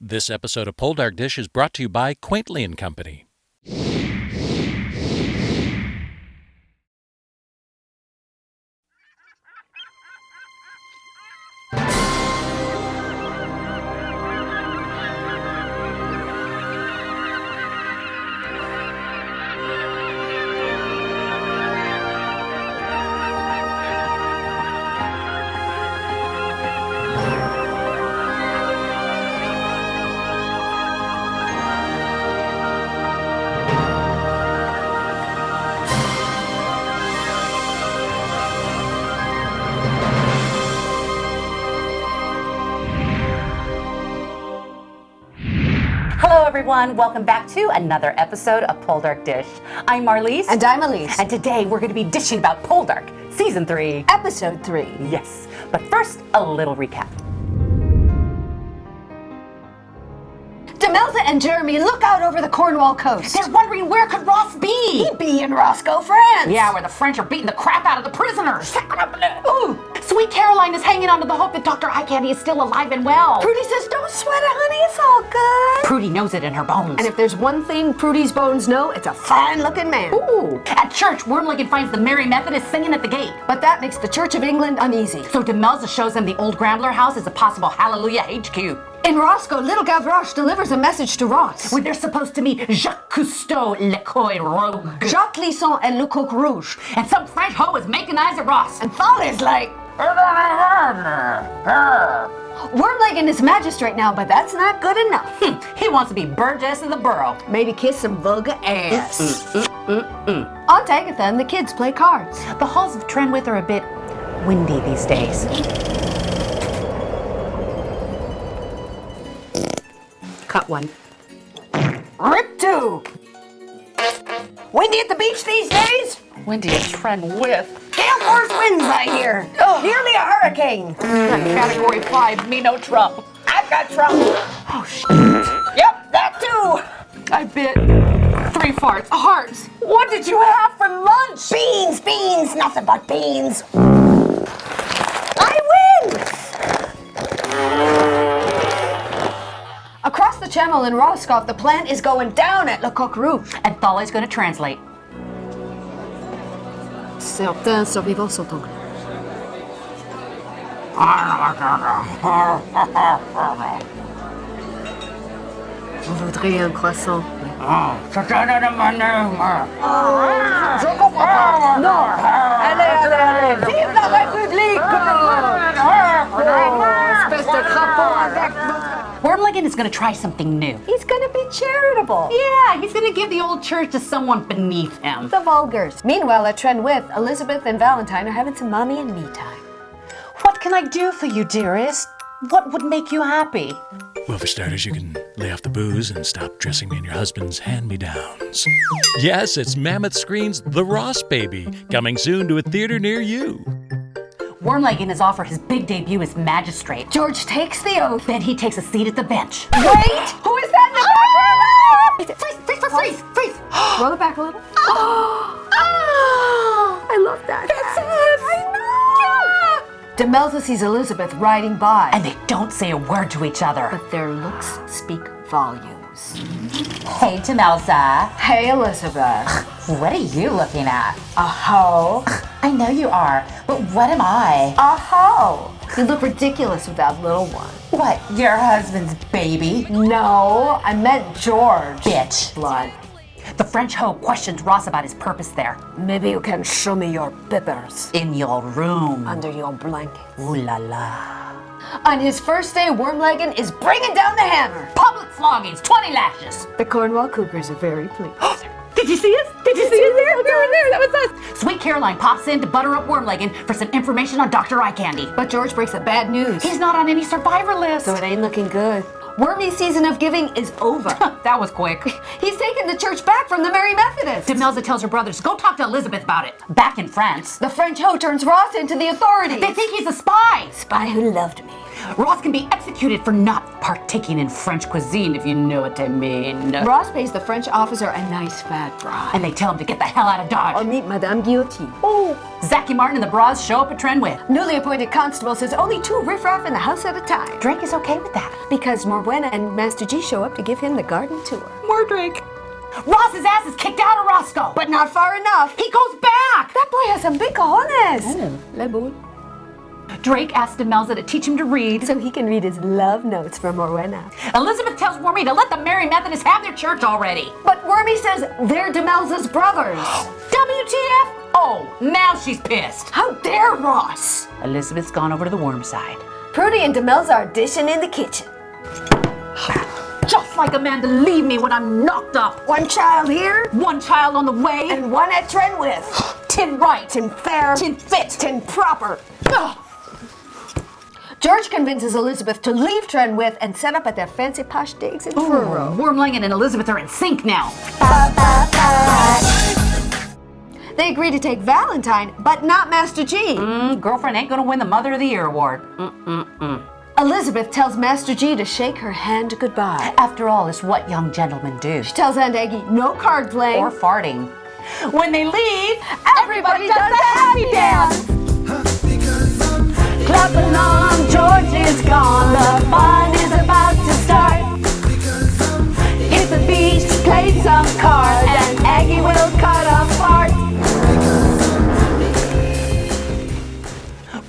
This episode of PoldarkDish is brought to you by Quaintly & Company. Hello everyone, welcome back to another episode of PoldarkDish. I'm Marlise. And I'm Elyse. And today we're going to be dishing about Poldark, Season 3. Episode 3. Yes, but first, a little recap. Demelza and Jeremy look out over the Cornwall coast. They're wondering where could Ross be? He'd be in Roscoe, France. Yeah, where the French are beating the crap out of the prisoners. Ooh, Sweet Caroline is hanging on to the hope that Dr. Eye Candy is still alive and well. Prudy says, don't sweat it, honey, it's all good. Prudy knows it in her bones. And if there's one thing Prudy's bones know, it's a fine-looking man. Ooh. At church, Wormlegged finds the Merry Methodist singing at the gate. But that makes the Church of England uneasy. So Demelza shows them the old Grambler house as a possible Hallelujah HQ. In Roscoe, little Gavroche delivers a message to Ross. Where they're supposed to meet Jacques Cousteau, Le Coy Rogue. Jacques Lisson and Le Coq Rouge. And some French hoe is making eyes at Ross. And Thal is like... Wormlegged is magistrate now, but that's not good enough. He wants to be Burgess of the borough. Maybe kiss some vulgar ass. On Tagatha, the kids play cards. The halls of Trenwith are a bit windy these days. Cut one. Rip 2. Windy at the beach these days? Windy at Trenwith. Gale force winds, I hear. Oh, nearly a hurricane. Category 5, me no Trump. I've got trouble. Oh, shit. Yep, that too. I bit 3 farts. Hearts. What did you have for lunch? Beans, nothing but beans. I win! Across the channel in Roscoff, the plant is going down at Le Coq Rouge. And Thali's going to translate. Certains survivants sont anglais. Vous voudriez un croissant? Je comprends pas. Non. Allez. Vive la République! Espèce de crapaud avec... Wormlegged is going to try something new. He's gonna be charitable. Yeah, he's going to give the old church to someone beneath him. The vulgars. Meanwhile, at Trenwith, Elizabeth and Valentine are having some mommy and me time. What can I do for you, dearest? What would make you happy? Well, for starters, you can lay off the booze and stop dressing me in your husband's hand-me-downs. Yes, it's Mammoth Screen's The Ross Baby, coming soon to a theater near you. Wormlegged is off for his big debut as magistrate. George takes the oath. Then he takes a seat at the bench. Wait! Who is that in the background? Freeze! Roll it back a little. I love that. That's us! I know! Demelza sees Elizabeth riding by. And they don't say a word to each other. But their looks speak volumes. Hey, Demelza. Hey, Elizabeth. What are you looking at? A hoe? I know you are, but what am I? A hoe. You look ridiculous with that little one. What, your husband's baby? No, I meant George. Bitch. Blood. The French hoe questions Ross about his purpose there. Maybe you can show me your bippers. In your room. Under your blanket. Ooh la la. On his first day, Wormlegged is bringing down the hammer. Public floggings, 20 lashes. The Cornwall Cougars are very pleased. Did you see us? Did you see us there? We were there. That was us. Sweet Caroline pops in to butter up Wormlegged for some information on Dr. Eye Candy. But George breaks the bad news. He's not on any survivor list. So it ain't looking good. Wormy's season of giving is over. That was quick. He's taken the church back from the Merry Methodists. Demelza tells her brothers, go talk to Elizabeth about it. Back in France. The French hoe turns Ross into the authorities. They think he's a spy. Spy who loved me. Ross can be executed for not partaking in French cuisine, if you know what I mean. Ross pays the French officer a nice fat bribe. And they tell him to get the hell out of Dodge. Or meet Madame Guillotine. Oh, Zachy Martin and the Bras show up at Trenwith. Newly appointed constable says only 2 riffraff in the house at a time. Drake is okay with that. Because Morwenna and Master G show up to give him the garden tour. More Drake. Ross's ass is kicked out of Roscoe. But not far enough. He goes back. That boy has some big cojones. Le boule. Drake asks Demelza to teach him to read. So he can read his love notes from Morwenna. Elizabeth tells Wormy to let the Mary Methodists have their church already. But Wormy says they're Demelza's brothers. WTF? Oh, now she's pissed. How dare Ross? Elizabeth's gone over to the worm side. Prudy and Demelza are dishing in the kitchen. Just like a man to leave me when I'm knocked up. 1 child here, One child on the way. and 1 at Trenwith. Tin right. Tin fair, Tin fit. tin proper. Ugh. George convinces Elizabeth to leave Trenwith and set up at their fancy posh digs in Truro. Wormling and Elizabeth are in sync now. They agree to take Valentine, but not Master G. Girlfriend ain't gonna win the Mother of the Year award. Elizabeth tells Master G to shake her hand goodbye. After all, it's what young gentlemen do. She tells Aunt Aggie no card playing. Or farting. When they leave, everybody does the happy dance. Clap along, George is gone. The fun is about to start. Hit the beach, play some cards, and Aggie will cut apart.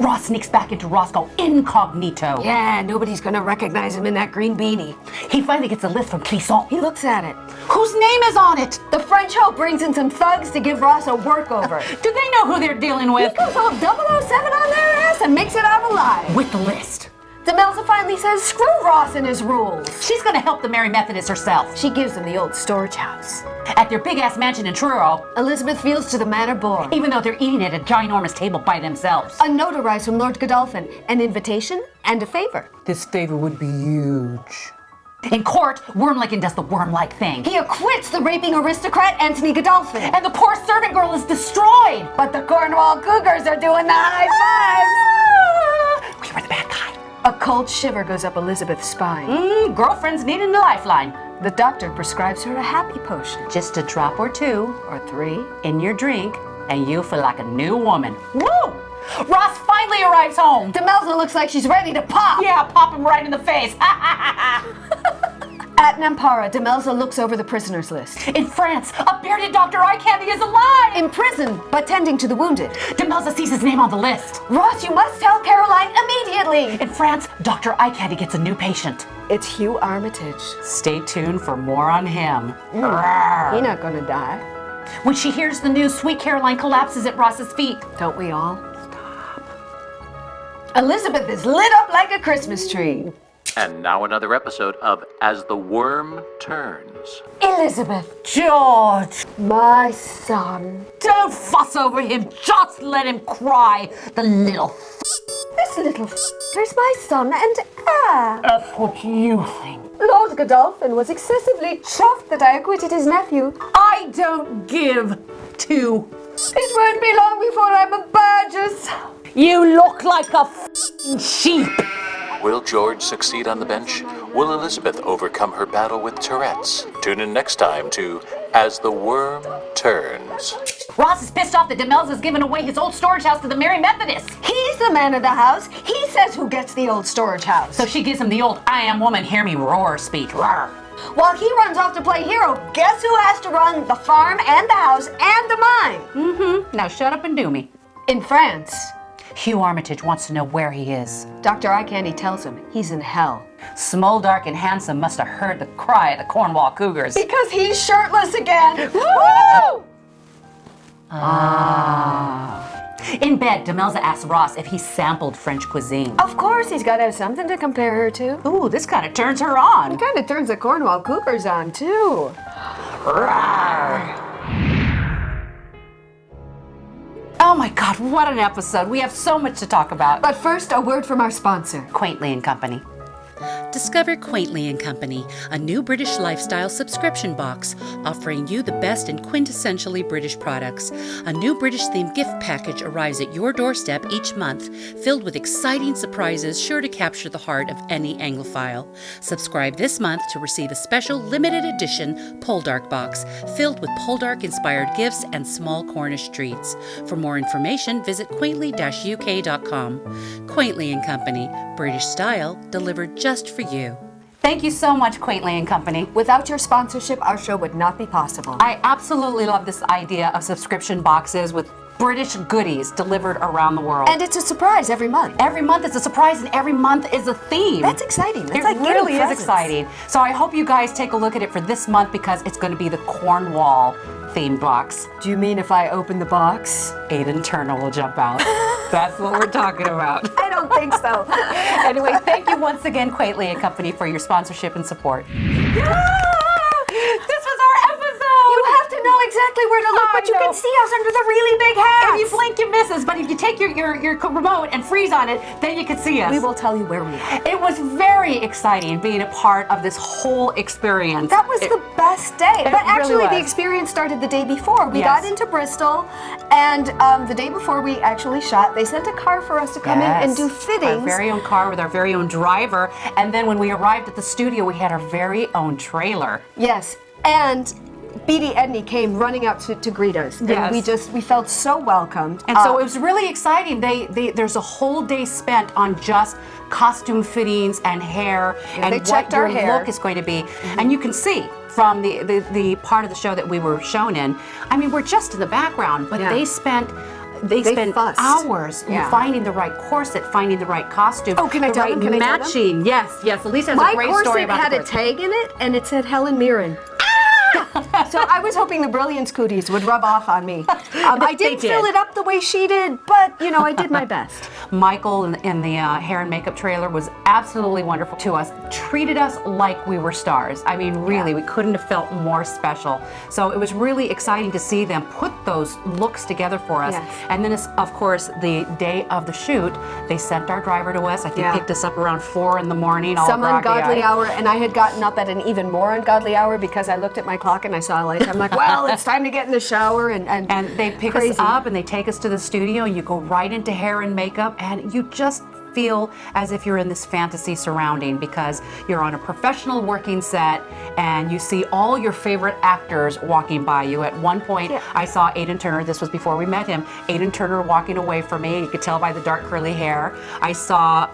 Ross sneaks back into Roscoe incognito. Yeah, nobody's gonna recognize him in that green beanie. He finally gets a lift from Clisson. He looks at it. Whose name is on it? The French hoe brings in some thugs to give Ross a workover. Do they know who they're dealing He with? goes all 007 on their ass and makes it out alive. With the list. Demelza finally says screw Ross and his rules. She's gonna help the Mary Methodist herself. She gives them the old storage house. At their big-ass mansion in Truro, Elizabeth feels to the manor born. even though they're eating at a ginormous table by themselves. A note arrives from Lord Godolphin, an invitation and a favor. This favor would be huge. In court, Wormlickin does the worm-like thing. He acquits the raping aristocrat Anthony Godolphin. And the poor servant girl is destroyed. But the Cornwall Cougars are doing the high fives. We were the bad guy. A cold shiver goes up Elizabeth's spine. Girlfriend's needing a lifeline. The doctor prescribes her a happy potion. Just a drop or 2 Or 3. in your drink, and you feel like a new woman. Woo! Ross finally arrives home. Demelza looks like she's ready to pop. Yeah, pop him right in the face. At Nampara, Demelza looks over the prisoners list. In France, a bearded Dr. Eye Candy is alive. In prison, but tending to the wounded. Demelza sees his name on the list. Ross, you must tell Caroline immediately. In France, Dr. Eye Candy gets a new patient. It's Hugh Armitage. Stay tuned for more on him. He's not gonna die. When she hears the news, Sweet Caroline collapses at Ross's feet. Don't we all? Stop. Elizabeth is lit up like a Christmas tree. And now another episode of As the Worm Turns. Elizabeth, George, my son. don't fuss over him. Just let him cry. The little This little is my son and heir. That's what you think. Lord Godolphin was excessively chuffed that I acquitted his nephew. I don't give 2. It won't be long before I'm a Burgess. You look like a sheep. Will George succeed on the bench? Will Elizabeth overcome her battle with Tourette's? Tune in next time to As the Worm Turns. Ross is pissed off that Demelza's given away his old storage house to the Mary Methodists. He's the man of the house. He says who gets the old storage house. So she gives him the old I am woman, hear me roar speech. Roar. While he runs off to play hero, guess who has to run the farm and the house and the mine? Now shut up and do me. In France, Hugh Armitage wants to know where he is. Dr. Eye Candy tells him he's in hell. Smoldark and Handsome must have heard the cry of the Cornwall Cougars. Because he's shirtless again. Woo! In bed, Demelza asks Ross if he sampled French cuisine. Of course, he's got to have something to compare her to. Ooh, this kind of turns her on. It kind of turns the Cornwall Cougars on, too. Oh my God, what an episode. We have so much to talk about. But first, a word from our sponsor. Quaintly and Company. Discover Quaintly & Company, a new British lifestyle subscription box offering you the best in quintessentially British products. A new British-themed gift package arrives at your doorstep each month, filled with exciting surprises sure to capture the heart of any Anglophile. Subscribe this month to receive a special limited edition Poldark box filled with Poldark-inspired gifts and small Cornish treats. For more information, visit quaintly-uk.com. Quaintly & Company, British style delivered just for you. Thank you so much, Quaintly & Company. Without your sponsorship, our show would not be possible. I absolutely love this idea of subscription boxes with British goodies delivered around the world. And it's a surprise every month. Every month is a surprise and every month is a theme. That's exciting. That's It like getting really is presents. exciting. So I hope you guys take a look at it for this month because it's going to be the Cornwall themed box. Do you mean if I open the box? Aiden Turner will jump out. That's what we're talking about. I don't think so. Anyway, thank you once again, Quaintly & Company, for your sponsorship and support. This was our episode! You have to know exactly where to look, but you can see us under the really big hats. If you blink, you miss us. But if you take your remote and freeze on it, then you can see us. We will tell you where we are. It was very exciting being a part of this whole experience. That was the best day. But actually, really the was. experience started the day before. We Yes. got into Bristol, and the day before we actually shot, they sent a car for us to come in and do fittings. Our very own car with our very own driver. And then when we arrived at the studio, we had our very own trailer. Yes, and Beatty Edney came running up to greet us. And Yes. we felt so welcomed. And so it was really exciting. There's a whole day spent on just costume fittings and hair and they what checked your our hair. look is going to be. And you can see from the part of the show that we were shown in, I mean, we're just in the background, but Yeah. they spent fussed. hours Yeah. finding the right corset, finding the right costume. Oh, can I the tell right them? Can I tell them? matching. Yes. Elyse has My a great story corset about had the a corset. tag in it, and it said Helen Mirren. So I was hoping the Brilliance cooties would rub off on me. I didn't did. fill it up the way she did, but I did my best. Michael in the hair and makeup trailer was absolutely wonderful to us. Treated us like we were stars. I mean, really, we couldn't have felt more special. So it was really exciting to see them put those looks together for us. Yes. And then, of course, the day of the shoot, they sent our driver to us. I think Yeah. picked us up around 4 in the morning. All Some ungodly groggy-eyed. hour, and I had gotten up at an even more ungodly hour because I looked at my clock and I saw a light. I'm like, well, it's time to get in the shower and They pick crazy. us up and they take us to the studio and you go right into hair and makeup and you just feel as if you're in this fantasy surrounding because you're on a professional working set and you see all your favorite actors walking by you. At one point, I saw Aiden Turner, this was before we met him, Aiden Turner walking away from me. You could tell by the dark curly hair. I saw...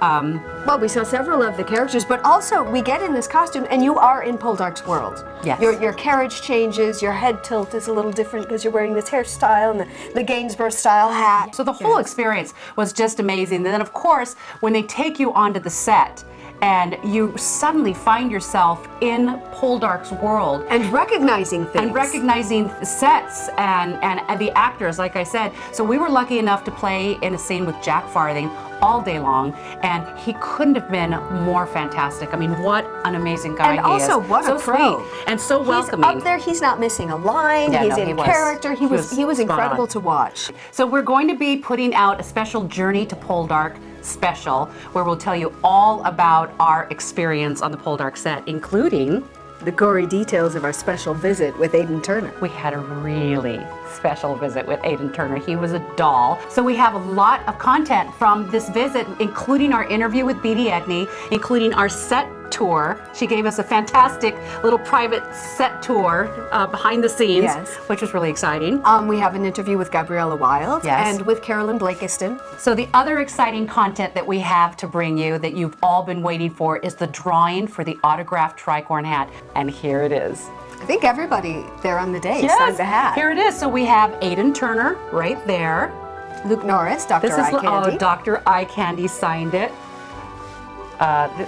Well, we saw several of the characters, but also we get in this costume and you are in Poldark's world. Yes. Your carriage changes, your head tilt is a little different because you're wearing this hairstyle and the Gainsborough style hat. So the whole experience was just amazing. And then, of course, when they take you onto the set and you suddenly find yourself in Poldark's world. And recognizing things. And recognizing the sets and the actors, like I said. So we were lucky enough to play in a scene with Jack Farthing all day long, and he couldn't have been more fantastic. I mean, what an amazing guy And he is. also, what so a pro. sweet and so welcoming. He's up there, he's not missing a line, Yeah, he's no, in he was. character, he was spot incredible on. to watch. So we're going to be putting out a special Journey to Poldark special where we'll tell you all about our experience on the Poldark set, including The gory details of our special visit with Aiden Turner. we had a really special visit with Aiden Turner. He was a doll. So we have a lot of content from this visit, including our interview with Beatty Edney, including our set tour. She gave us a fantastic little private set tour behind the scenes, Yes. which was really exciting. We have an interview with Gabriella Wilde Yes. and with Carolyn Blakiston. So the other exciting content that we have to bring you that you've all been waiting for is the drawing for the autographed tricorn hat. And here it is. I think everybody there on the day signed the hat. Here it is. So we have Aiden Turner right there. Luke Norris, Dr. This is Eye Candy. Dr. Eye Candy signed it.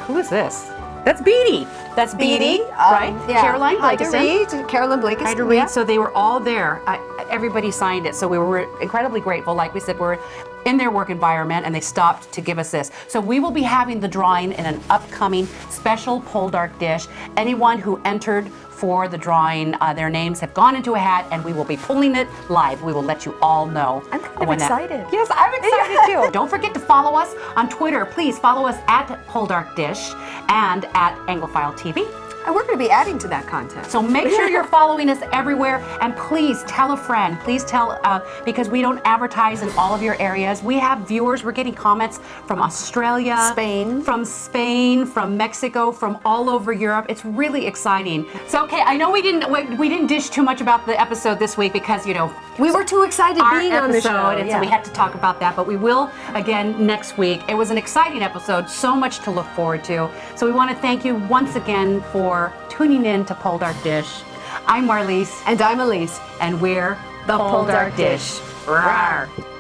Who is this? That's Beatty. That's Beatty, right? Yeah. Caroline Hyder Blakiston. Reed, Carolyn Blakiston. Hyder Reed. yeah. So they were all there. Everybody signed it. So we were incredibly grateful. Like we said, we're in their work environment and they stopped to give us this. So we will be having the drawing in an upcoming special PoldarkDish. Anyone who entered for the drawing. Their names have gone into a hat, and we will be pulling it live. We will let you all know. I'm kind of when that- excited. Yes, I'm excited too. Don't forget to follow us on Twitter. Please follow us at PoldarkDish and at Anglophile TV. And we're going to be adding to that content. So make sure you're following us everywhere, and please tell a friend. Please tell, because we don't advertise in all of your areas. We have viewers. We're getting comments from Australia, Spain, from Mexico, from all over Europe. It's really exciting. So okay, I know we didn't dish too much about the episode this week because we were too excited our being on the show, episode, and so we had to talk about that. But we will again next week. It was an exciting episode, so much to look forward to. So we want to thank you once again for tuning in to Poldark Dish. I'm Marlise. And I'm Elyse. And we're the Poldark Poldark Dish. Rawr.